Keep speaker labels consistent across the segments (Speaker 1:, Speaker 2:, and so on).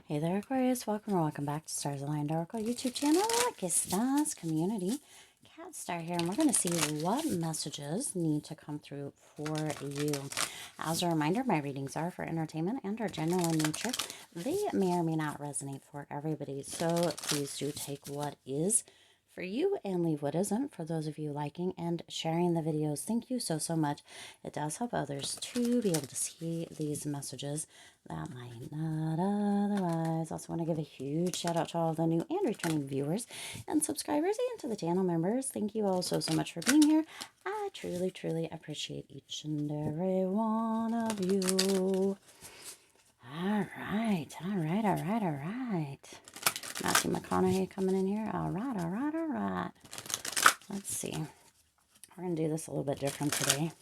Speaker 1: Hey there, Aquarius. Welcome or welcome back to Stars Aligned Oracle YouTube channel, Luckystars community. Cat Star here, and we're going to see what messages need to come through for you. As a reminder, my readings are for entertainment and are general in nature. They may or may not resonate for everybody, so please do take what is for you and leave what isn't. For those of you liking and sharing the videos, thank you so much. It does help others to be able to see these messages that might not otherwise. Also want to give a huge shout out to all the new and returning viewers and subscribers and to the channel members. Thank you all so much for being here. I truly appreciate each and every one of you. All right. Matthew McConaughey coming in here. All right. Let's see. We're going to do this a little bit different today.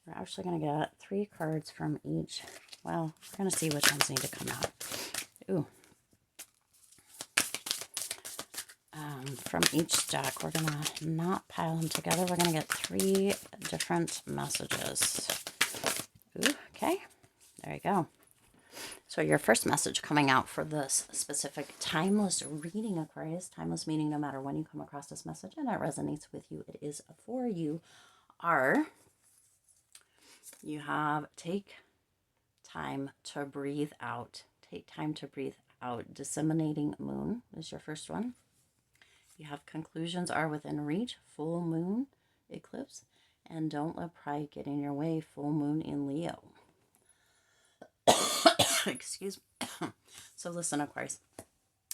Speaker 1: We're actually going to get 3 cards from each. Well, we're going to see which ones need to come out. Ooh. From each deck, we're going to not pile them together. We're going to get 3 different messages. Ooh, okay. There you go. So your first message coming out for this specific timeless reading, Aquarius, timeless meaning no matter when you come across this message and it resonates with you, it is for you, you have take time to breathe out. Take time to breathe out. Disseminating moon is your first one. You have conclusions are within reach. Full moon eclipse. And don't let pride get in your way. Full moon in Leo. Excuse me. So listen, Aquarius.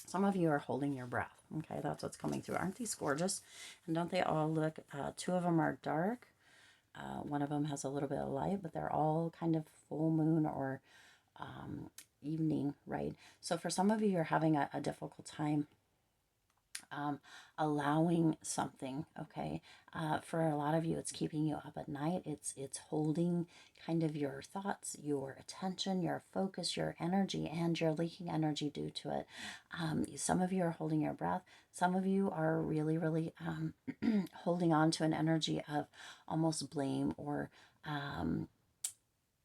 Speaker 1: Some of you are holding your breath. Okay, that's what's coming through. Aren't these gorgeous? And don't they all look, 2 of them are dark. One of them has a little bit of light, but they're all kind of full moon or evening, right? So for some of you, you're having a difficult time allowing something, okay? For a lot of you, it's keeping you up at night. It's holding kind of your thoughts, your attention, your focus, your energy, and you're leaking energy due to it. Some of you are holding your breath. Some of you are really holding on to an energy of almost blame or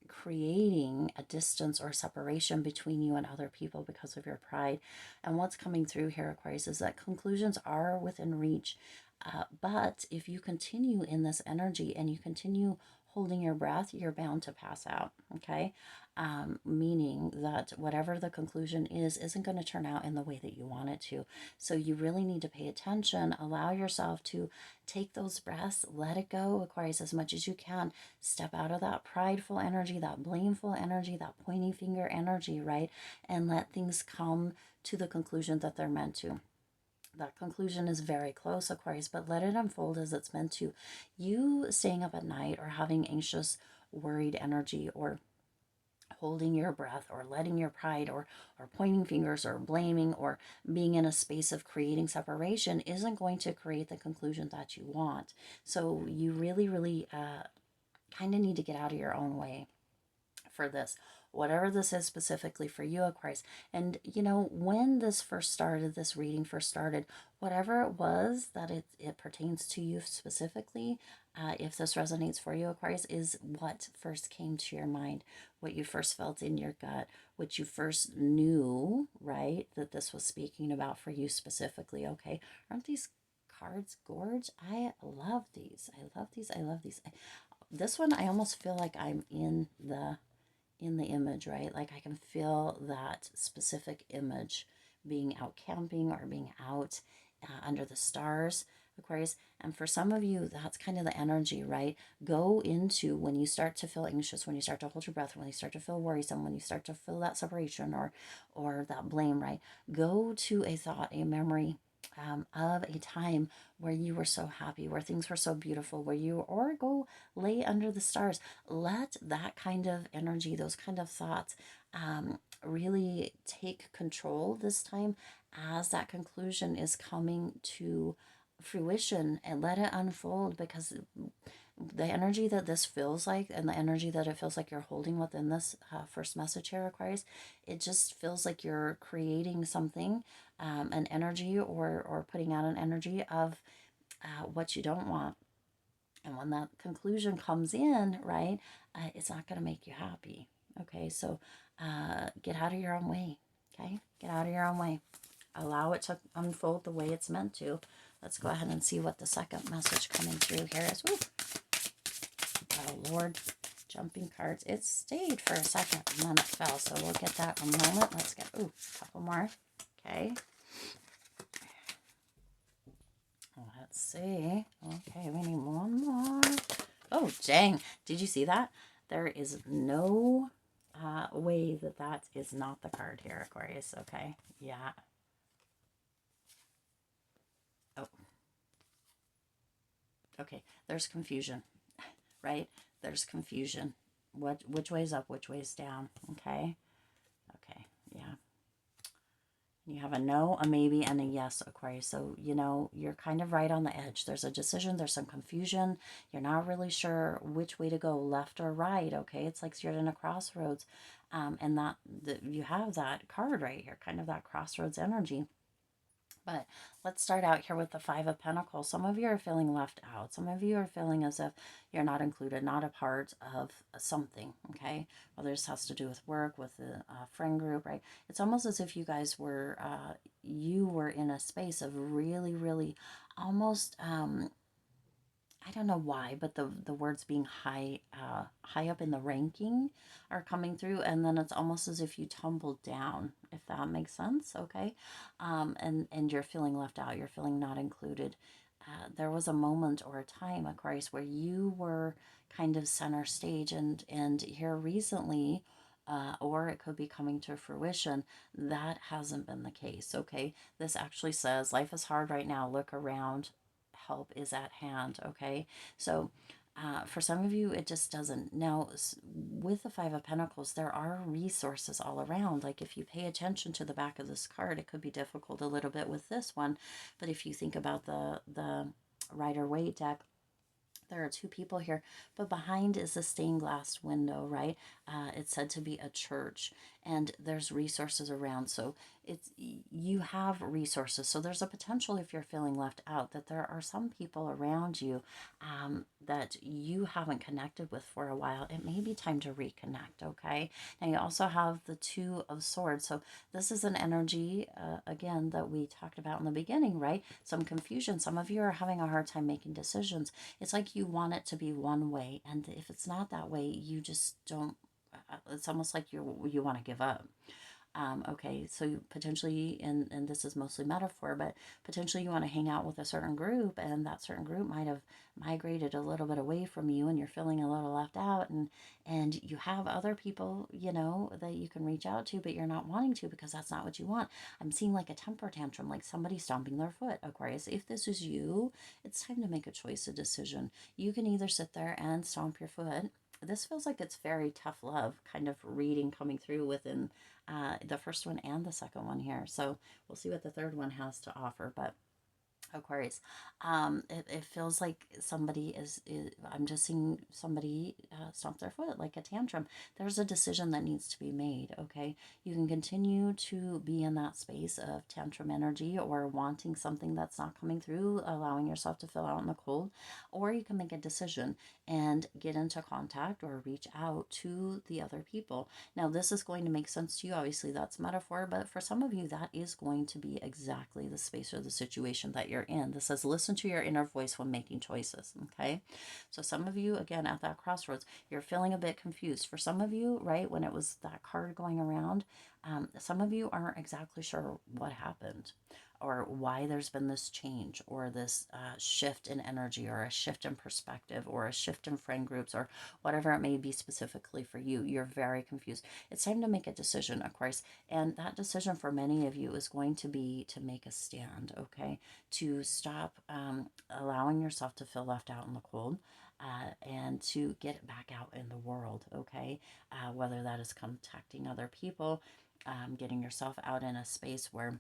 Speaker 1: creating a distance or separation between you and other people because of your pride. And what's coming through here, Aquarius, is that conclusions are within reach. But if you continue in this energy and you continue holding your breath, you're bound to pass out, okay? Meaning that whatever the conclusion isn't going to turn out in the way that you want it to. So you really need to pay attention, allow yourself to take those breaths, let it go, Aquarius, as much as you can. Step out of that prideful energy, that blameful energy, that pointing finger energy, right? And let things come to the conclusion that they're meant to. That conclusion is very close, Aquarius, but let it unfold as it's meant to. You staying up at night or having anxious, worried energy or holding your breath or letting your pride or pointing fingers or blaming or being in a space of creating separation isn't going to create the conclusion that you want. So you really kind of need to get out of your own way for this, whatever this is specifically for you, Aquarius. And you know, when this first started, this reading first started, whatever it was that it pertains to you specifically, if this resonates for you, Aquarius, is what first came to your mind, what you first felt in your gut, what you first knew, right, that this was speaking about for you specifically, okay? Aren't these cards gorge? I love these. This one, I almost feel like I'm in the image, right? Like I can feel that specific image being out camping or being out under the stars, Aquarius. And for some of you, that's kind of the energy, right? Go into when you start to feel anxious, when you start to hold your breath, when you start to feel worrisome, when you start to feel that separation or that blame, right? Go to a thought, a memory of a time where you were so happy, where things were so beautiful, or go lay under the stars. Let that kind of energy, those kind of thoughts, really take control this time as that conclusion is coming to fruition, and let it unfold, because the energy that this feels like and the energy that it feels like you're holding within this first message here, Aquarius, it just feels like you're creating something, an energy or putting out an energy of what you don't want. And when that conclusion comes in, right, it's not going to make you happy. Okay, so get out of your own way. Okay, get out of your own way. Allow it to unfold the way it's meant to. Let's go ahead and see what the second message coming through here is. Ooh. Oh, Lord. Jumping cards. It stayed for a second and then it fell. So we'll get that in a moment. Let's get, ooh, a couple more. Okay. Let's see. Okay, we need one more. Oh, dang. Did you see that? There is no way that that is not the card here, Aquarius. Okay. Yeah. Oh. Okay. There's confusion, right? There's confusion. Which way's up, which way's down? Okay. Okay. Yeah. You have a no, a maybe, and a yes, Aquarius. So, you know, you're kind of right on the edge. There's a decision. There's some confusion. You're not really sure which way to go, left or right, okay? It's like you're in a crossroads. And you have that card right here, kind of that crossroads energy. But let's start out here with the Five of Pentacles. Some of you are feeling left out. Some of you are feeling as if you're not included, not a part of something, okay? Whether this has to do with work, with the friend group, right? It's almost as if you guys were, you were in a space of really, really almost, I don't know why, but the words being high up in the ranking are coming through, and then it's almost as if you tumbled down, if that makes sense, okay? And you're feeling left out, you're feeling not included. There was a moment or a time, Aquarius, where you were kind of center stage, and here recently, or it could be coming to fruition, that hasn't been the case, okay? This actually says, life is hard right now, look around, help is at hand, okay? So for some of you, it just doesn't. Now, with the Five of Pentacles, there are resources all around. Like if you pay attention to the back of this card, it could be difficult a little bit with this one. But if you think about the Rider-Waite deck, there are two people here, but behind is a stained glass window, right? It's said to be a church, and there's resources around. So you have resources. So there's a potential, if you're feeling left out, that there are some people around you that you haven't connected with for a while. It may be time to reconnect, okay? Now you also have the Two of Swords. So this is an energy, again, that we talked about in the beginning, right? Some confusion. Some of you are having a hard time making decisions. It's like you want it to be one way, and if it's not that way, you just don't, it's almost like you want to give up. Okay, so potentially, and this is mostly metaphor, but potentially you want to hang out with a certain group, and that certain group might have migrated a little bit away from you, and you're feeling a little left out, and you have other people, you know, that you can reach out to, but you're not wanting to because that's not what you want. I'm seeing like a temper tantrum, like somebody stomping their foot, Aquarius. If this is you, it's time to make a choice, a decision. You can either sit there and stomp your foot. This feels like it's very tough love kind of reading coming through within the first one and the second one here. So we'll see what the third one has to offer. But Aquarius, it feels like somebody I'm just seeing somebody stomp their foot like a tantrum. There's a decision that needs to be made, okay? You can continue to be in that space of tantrum energy or wanting something that's not coming through, allowing yourself to feel out in the cold, or you can make a decision and get into contact or reach out to the other people. Now, this is going to make sense to you. Obviously, that's metaphor, but for some of you, that is going to be exactly the space or the situation that you're in. This says, listen to your inner voice when making choices, okay? So some of you, again, at that crossroads, you're feeling a bit confused. For some of you, right, when it was that card going around, some of you aren't exactly sure what happened or why there's been this change or this shift in energy or a shift in perspective or a shift in friend groups or whatever it may be specifically for you. You're very confused. It's time to make a decision, Aquarius. And that decision for many of you is going to be to make a stand, okay? To stop allowing yourself to feel left out in the cold. And to get back out in the world, okay? Whether that is contacting other people, getting yourself out in a space where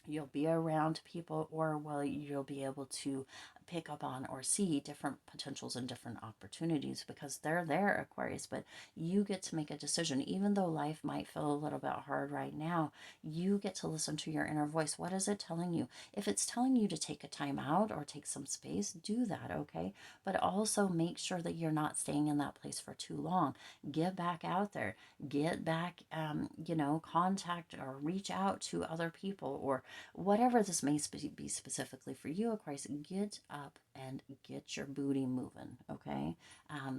Speaker 1: you'll be around people, or well, you'll be able to pick up on or see different potentials and different opportunities because they're there, Aquarius. But you get to make a decision. Even though life might feel a little bit hard right now, you get to listen to your inner voice. What is it telling you? If it's telling you to take a time out or take some space, do that, okay? But also make sure that you're not staying in that place for too long. Get back out there. Get back, contact or reach out to other people, or whatever this may be specifically for you, Aquarius. Get up and get your booty moving, okay?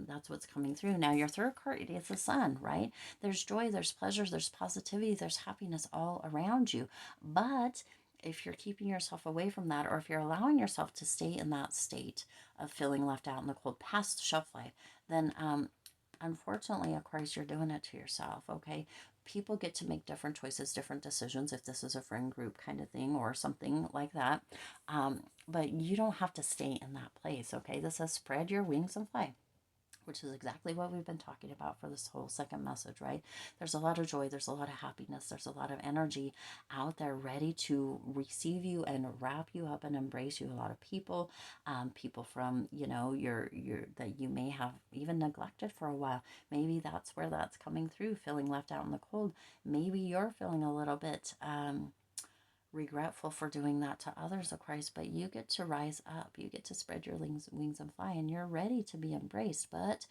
Speaker 1: That's what's coming through. Now, your third card is the sun, right? There's joy, there's pleasure, there's positivity, there's happiness all around you. But if you're keeping yourself away from that, or if you're allowing yourself to stay in that state of feeling left out in the cold past the shelf life, then unfortunately, Aquarius, you're doing it to yourself, okay? People get to make different choices, different decisions, if this is a friend group kind of thing or something like that. But you don't have to stay in that place, okay? This says spread your wings and fly, which is exactly what we've been talking about for this whole second message, right? There's a lot of joy, there's a lot of happiness, there's a lot of energy out there ready to receive you and wrap you up and embrace you. A lot of people, people from, your that you may have even neglected for a while. Maybe that's where that's coming through, feeling left out in the cold. Maybe you're feeling a little bit regretful for doing that to others, Aquarius, but you get to rise up. You get to spread your wings and fly, and you're ready to be embraced. But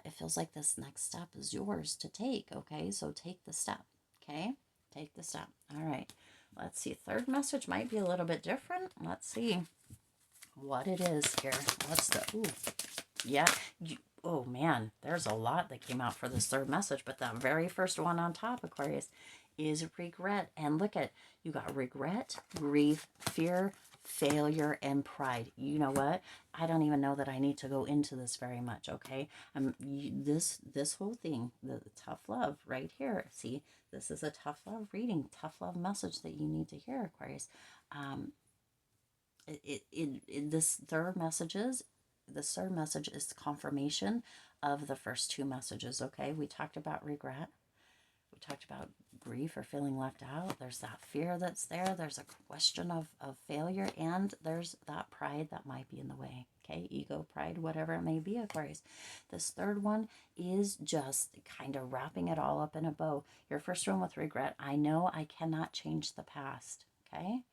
Speaker 1: it feels like this next step is yours to take, okay? So take the step, okay? Take the step. All right. Let's see. Third message might be a little bit different. Let's see what it is here. What's the... Ooh. Yeah. Oh, man. There's a lot that came out for this third message, but that very first one on top, Aquarius, is regret. And look at, you got regret, grief, fear, failure, and pride. You know what? I don't even know that I need to go into this very much, okay? This whole thing, the tough love right here. See, this is a tough love reading, tough love message that you need to hear, Aquarius. This third message is confirmation of the first two messages, okay? We talked about regret. We talked about grief or feeling left out. There's that fear that's there. There's a question of failure. And there's that pride that might be in the way. Okay, ego, pride, whatever it may be, Aquarius. This third one is just kind of wrapping it all up in a bow. Your first one with regret. I know I cannot change the past. Okay?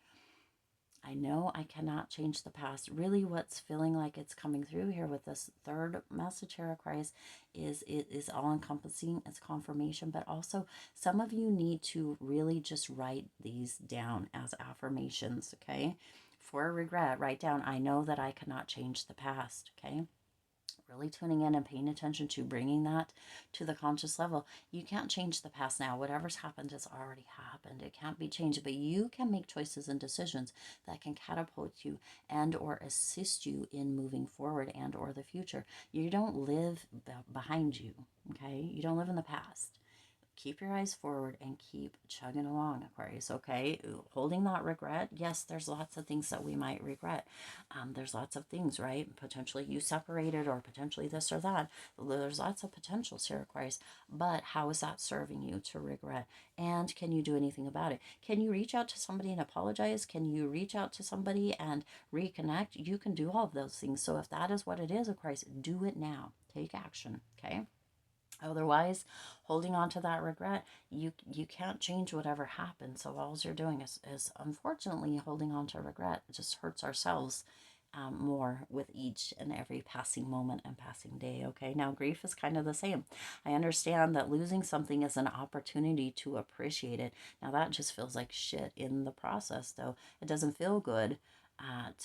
Speaker 1: I know I cannot change the past. Really what's feeling like it's coming through here with this third message here, Aquarius, is it is all-encompassing. It's confirmation, but also some of you need to really just write these down as affirmations, okay? For regret, write down, I know that I cannot change the past, okay? Really tuning in and paying attention to bringing that to the conscious level. You can't change the past now. Whatever's happened has already happened. It can't be changed, but you can make choices and decisions that can catapult you and or assist you in moving forward and or the future. You don't live behind you, okay? You don't live in the past. Keep your eyes forward and keep chugging along, Aquarius, okay? Holding that regret, yes, there's lots of things that we might regret. There's lots of things, right? Potentially you separated or potentially this or that. There's lots of potentials here, Aquarius. But how is that serving you to regret? And can you do anything about it? Can you reach out to somebody and apologize? Can you reach out to somebody and reconnect? You can do all of those things. So if that is what it is, Aquarius, do it now. Take action, okay? Otherwise, holding on to that regret, you can't change whatever happened. So all you're doing is unfortunately holding on to regret. It just hurts ourselves more with each and every passing moment and passing day. Okay, now grief is kind of the same. I understand that losing something is an opportunity to appreciate it. Now that just feels like shit in the process, though. It doesn't feel good.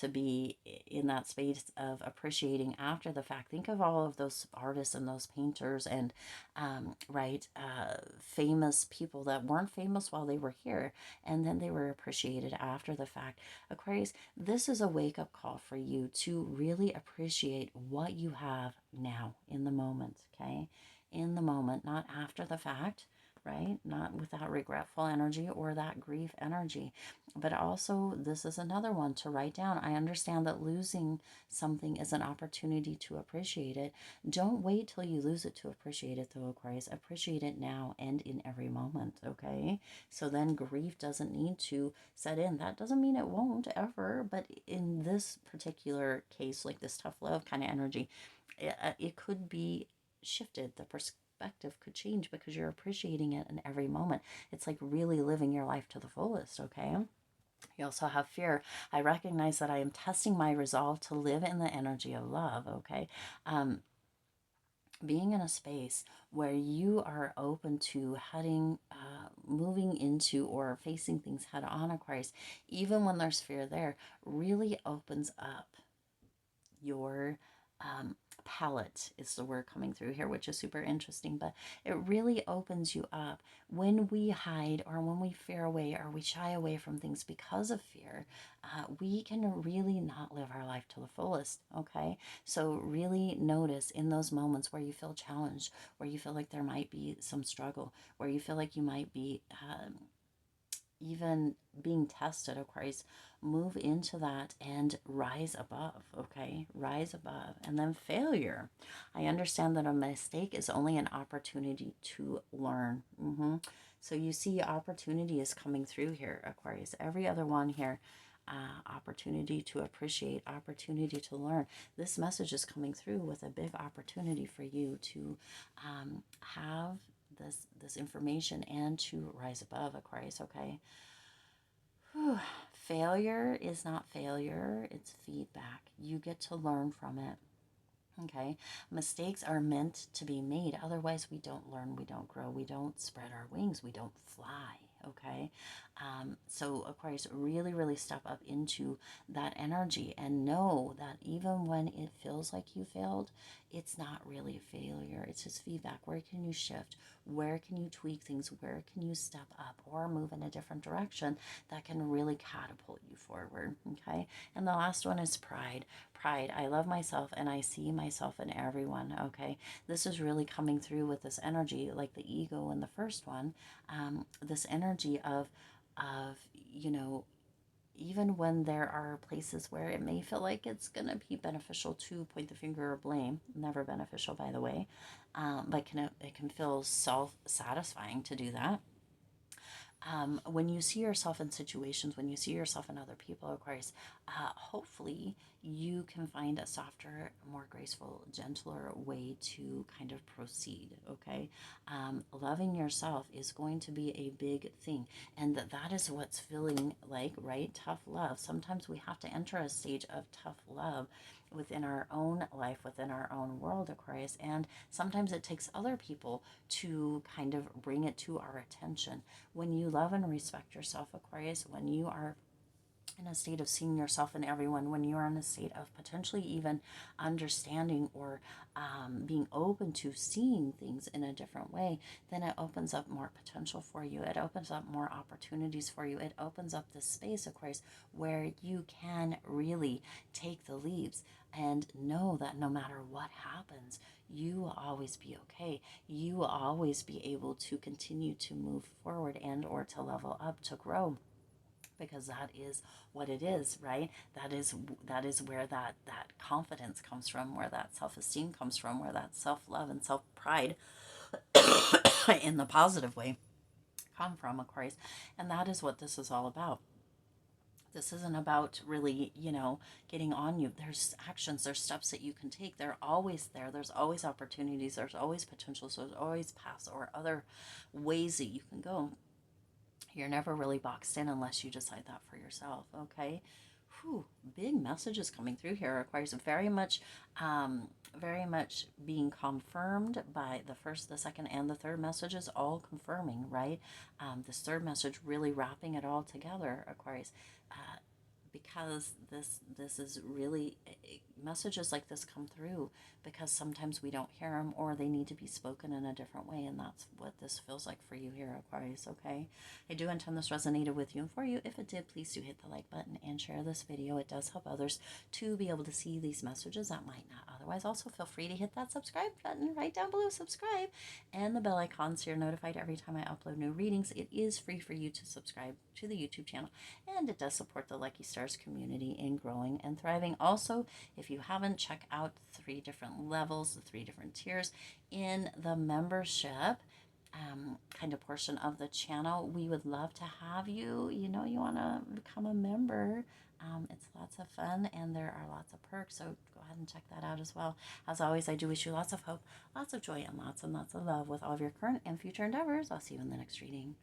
Speaker 1: To be in that space of appreciating after the fact. Think of all of those artists and those painters and famous people that weren't famous while they were here, and then they were appreciated after the fact. Aquarius, this is a wake-up call for you to really appreciate what you have now in the moment, okay? In the moment, not after the fact, right? Not with that regretful energy or that grief energy. But also, this is another one to write down. I understand that losing something is an opportunity to appreciate it. Don't wait till you lose it to appreciate it, though, Aquarius. Appreciate it now and in every moment, okay? So then grief doesn't need to set in. That doesn't mean it won't ever, but in this particular case, like this tough love kind of energy, it could be shifted. The perspective could change because you're appreciating it in every moment. It's like really living your life to the fullest, okay? You also have fear. I recognize that I am testing my resolve to live in the energy of love, okay? Being in a space where you are open to moving into or facing things head on, Aquarius, even when there's fear there, really opens up your palette is the word coming through here, which is super interesting, but it really opens you up. When we hide or when we fear away or we shy away from things because of fear, we can really not live our life to the fullest, okay? So really notice in those moments where you feel challenged, where you feel like there might be some struggle, where you feel like you might be even being tested, Aquarius, move into that and rise above, okay? Rise above. And then failure. I understand that a mistake is only an opportunity to learn. So you see opportunity is coming through here, Aquarius. Every other one here, opportunity to appreciate, opportunity to learn. This message is coming through with a big opportunity for you to have this information and to rise above, Aquarius, okay? Whew. Failure is not failure, it's feedback. You get to learn from it. Okay, mistakes are meant to be made. Otherwise, we don't learn, we don't grow, we don't spread our wings, we don't fly. Okay, so Aquarius, really, really step up into that energy and know that even when it feels like you failed, it's not really a failure. It's just feedback. Where can you shift? Where can you tweak things? Where can you step up or move in a different direction that can really catapult you forward? Okay, and the last one is pride. Pride. I love myself and I see myself in everyone. Okay, this is really coming through with this energy, like the ego in the first one. This energy of you know, even when there are places where it may feel like it's going to be beneficial to point the finger or blame, never beneficial, by the way, but it can feel self-satisfying to do that. When you see yourself in situations, when you see yourself in other people, Aquarius, hopefully you can find a softer, more graceful, gentler way to kind of proceed, okay? Loving yourself is going to be a big thing, and that is what's feeling like, right? Tough love. Sometimes we have to enter a stage of tough love within our own life, within our own world, Aquarius, and sometimes it takes other people to kind of bring it to our attention. When you love and respect yourself, Aquarius, when you are in a state of seeing yourself in everyone, when you are in a state of potentially even understanding or being open to seeing things in a different way, then it opens up more potential for you. It opens up more opportunities for you. It opens up this space, Aquarius, where you can really take the leaps and know that no matter what happens, you will always be okay. You will always be able to continue to move forward and or to level up, to grow, because that is what it is, right? That is where that confidence comes from, where that self-esteem comes from, where that self-love and self-pride in the positive way come from, Aquarius. And that is what this is all about. This isn't about really, getting on you. There's actions, there's steps that you can take. They're always there. There's always opportunities. There's always potential. So there's always paths or other ways that you can go. You're never really boxed in unless you decide that for yourself, okay? Whew, big messages coming through here. Requires very much being confirmed by the first, the second, and the third messages, all confirming, right? This third message really wrapping it all together, Aquarius. because this is really, messages like this come through because sometimes we don't hear them, or they need to be spoken in a different way, and that's what this feels like for you here, Aquarius. Okay, I do intend this resonated with you and for you. If it did, please do hit the like button and share this video. It does help others to be able to see these messages that might not otherwise. Also, feel free to hit that subscribe button right down below, subscribe, and the bell icon so you're notified every time I upload new readings. It is free for you to subscribe to the YouTube channel, and it does support the Lucky Stars community in growing and thriving. Also, if you haven't, check out 3 different levels, the 3 different tiers in the membership kind of portion of the channel. We would love to have you. You know, you want to become a member. It's lots of fun, and there are lots of perks, so go ahead and check that out as well. As always, I do wish you lots of hope, lots of joy, and lots of love with all of your current and future endeavors. I'll see you in the next reading.